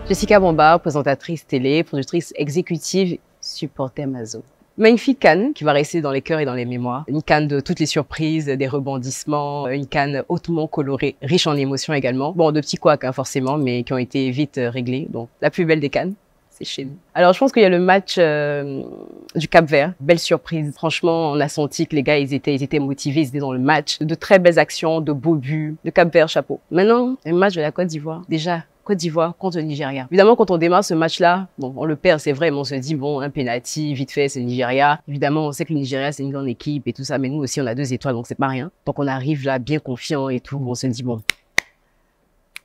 Jessica Bambard, présentatrice télé, productrice exécutive, supporter Mazo. Magnifique CAN qui va rester dans les cœurs et dans les mémoires. Une CAN de toutes les surprises, des rebondissements, une CAN hautement colorée, riche en émotions également. Bon, de petits couacs forcément, mais qui ont été vite réglés. Donc, la plus belle des CAN, c'est chez nous. Alors, je pense qu'il y a le match du Cap-Vert. Belle surprise. Franchement, on a senti que les gars, ils étaient motivés, ils étaient dans le match. De très belles actions, de beaux buts. Le Cap-Vert, chapeau. Maintenant, le match de la Côte d'Ivoire. Déjà, Côte d'Ivoire contre le Nigeria. Évidemment, quand on démarre ce match-là, bon, on le perd, c'est vrai, mais on se dit, bon, un penalty, vite fait, c'est le Nigeria. Évidemment, on sait que le Nigeria, c'est une grande équipe et tout ça, mais nous aussi, on a 2 étoiles, donc c'est pas rien. Donc, on arrive là, bien confiant et tout, on se dit, bon,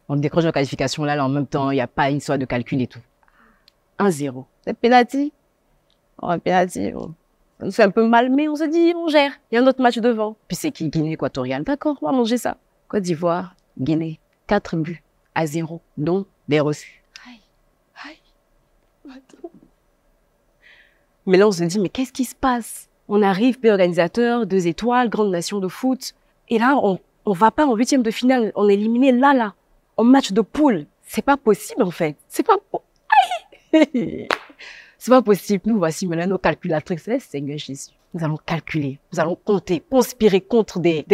on décroche la qualification là, en même temps, il n'y a pas une histoire de calcul et tout. 1-0. C'est penalty. Oh, un penalty, bon. Ça nous fait un peu mal, mais on se dit, on gère. Il y a un autre match devant. Puis c'est qui? Guinée équatoriale. D'accord, on va manger ça. Côte d'Ivoire, Guinée, 4-0, dont des reçus. Mais là, on se dit, mais qu'est-ce qui se passe? On arrive, pays organisateur, 2 étoiles, grande nation de foot. Et là, on va pas en 8e de finale. On est éliminé là, en match de poule. C'est pas possible, en fait. C'est pas C'est pas possible. Nous, voici maintenant nos calculatrices. Seigneur Jésus. Nous allons calculer, nous allons compter, conspirer contre des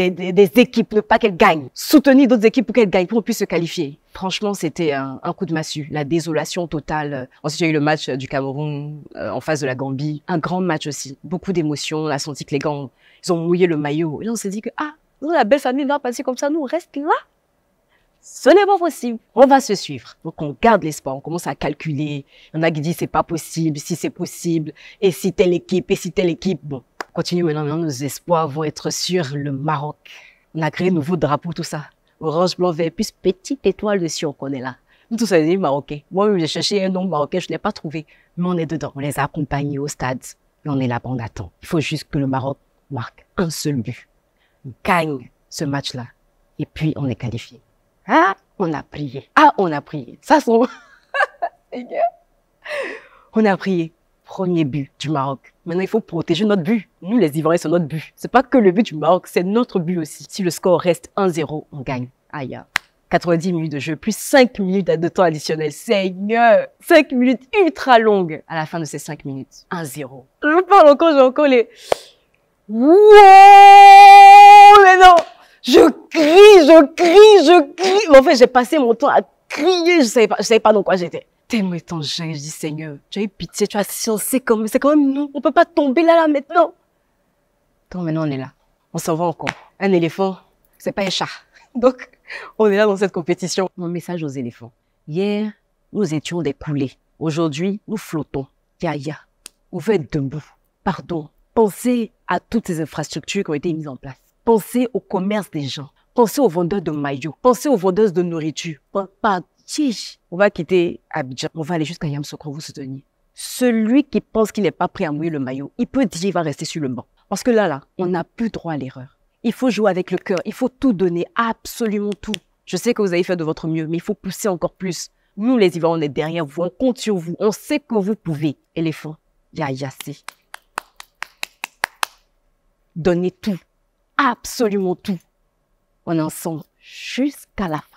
équipes, ne pas qu'elles gagnent, soutenir d'autres équipes pour qu'elles gagnent, pour qu'on puisse se qualifier. Franchement, c'était un coup de massue, la désolation totale. Ensuite, il y a eu le match du Cameroun en face de la Gambie, un grand match aussi, beaucoup d'émotions. On a senti que les gars, ils ont mouillé le maillot. Et là, on s'est dit que nous, la belle famille va passer comme ça, nous, on reste là. Ce n'est pas possible. On va se suivre. Donc, on garde l'espoir. On commence à calculer. Il y en a qui disent c'est pas possible, si c'est possible, et si telle équipe, et si telle équipe. Bon, continue maintenant. Nos espoirs vont être sur le Maroc. On a créé un nouveau drapeau, tout ça. Orange, blanc, vert, plus petite étoile dessus, on connaît là. Nous, tous, c'est des Marocains. Moi-même, j'ai cherché un nom marocain, je ne l'ai pas trouvé. Mais on est dedans. On les a accompagnés au stade. Et on est là, on attend. Il faut juste que le Maroc marque un seul but. On gagne ce match-là. Et puis, on est qualifié. On a prié. On a prié. Ça, c'est... On a prié. Premier but du Maroc. Maintenant, il faut protéger notre but. Nous, les Ivoiriens, c'est notre but. C'est pas que le but du Maroc, c'est notre but aussi. Si le score reste 1-0, on gagne. 90 minutes de jeu, plus 5 minutes de temps additionnel. Seigneur! 5 minutes ultra longues. À la fin de ces 5 minutes, 1-0. Je parle encore, j'ai encore les... Wow! Mais non! Je crie. Mais en fait, j'ai passé mon temps à crier. Je savais pas dans quoi j'étais. Tellement étant jeune, je dis, Seigneur, tu as eu pitié, tu as c'est quand même nous. On peut pas tomber là, maintenant. Donc, maintenant, on est là. On s'en va encore. Un éléphant, c'est pas un chat. Donc, on est là dans cette compétition. Mon message aux éléphants. Hier, nous étions des poulets. Aujourd'hui, nous flottons. Yaya, on veut être debout. Pardon. Pensez à toutes ces infrastructures qui ont été mises en place. Pensez au commerce des gens. Pensez aux vendeurs de maillots. Pensez aux vendeuses de nourriture. On va quitter Abidjan. On va aller jusqu'à Yamoussoukro vous soutenir. Celui qui pense qu'il n'est pas prêt à mouiller le maillot, il peut dire qu'il va rester sur le banc. Parce que là, on n'a plus droit à l'erreur. Il faut jouer avec le cœur. Il faut tout donner. Absolument tout. Je sais que vous avez fait de votre mieux, mais il faut pousser encore plus. Nous, les Ivoiriens, on est derrière vous. On compte sur vous. On sait que vous pouvez. Éléphant, c'est. Donnez tout. Absolument tout. On est ensemble jusqu'à la fin.